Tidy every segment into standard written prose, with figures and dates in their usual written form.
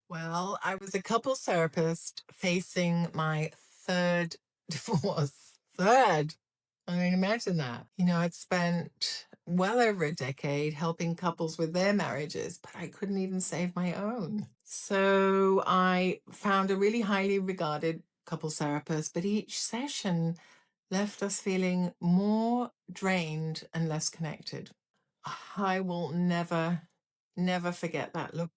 Well, I was a couples therapist facing my third divorce. Third. I mean, imagine that. I'd spent well over a decade helping couples with their marriages, but I couldn't even save my own. So I found a really highly regarded couples therapist, but each session left us feeling more drained and less connected. I will never forget that look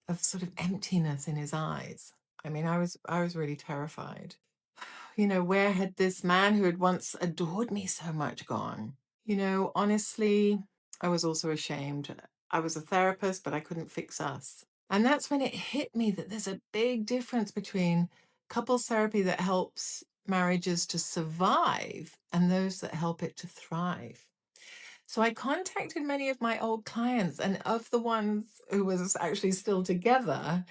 of sort of emptiness in his eyes. I mean, I was really terrified. Where had this man who had once adored me so much gone? Honestly, I was also ashamed. I was a therapist, but I couldn't fix us. And that's when it hit me that there's a big difference between couples therapy that helps marriages to survive and those that help it to thrive. So I contacted many of my old clients, and of the ones who was actually still together,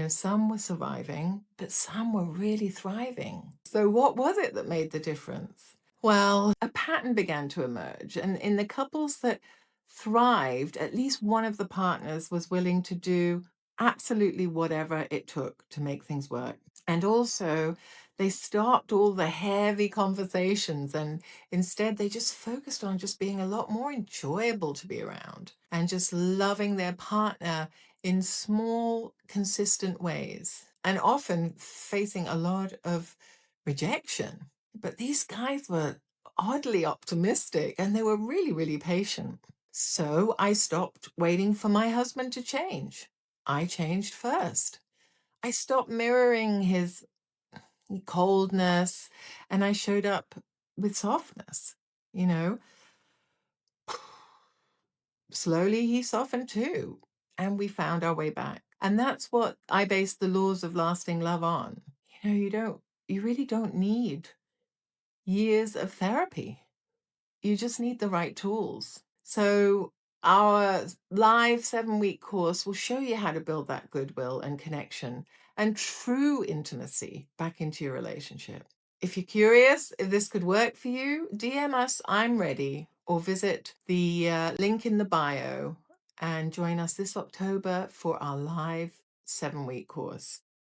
some were surviving, but some were really thriving. So what was it that made the difference? Well, a pattern began to emerge, and in the couples that thrived, at least one of the partners was willing to do absolutely whatever it took to make things work. And also, they stopped all the heavy conversations and instead they just focused on just being a lot more enjoyable to be around and just loving their partner in small, consistent ways and often facing a lot of rejection. But these guys were oddly optimistic and they were really, really patient. So I stopped waiting for my husband to change. I changed first. I stopped mirroring his coldness and I showed up with softness. You know, Slowly he softened too, and we found our way back. And that's what I base the laws of lasting love on. You really don't need years of therapy. You just need the right tools. So, our live 7-week course will show you how to build that goodwill and connection and true intimacy back into your relationship. If you're curious if this could work for you, DM us, I'm ready, or visit the link in the bio and join us this October for our live 7-week course.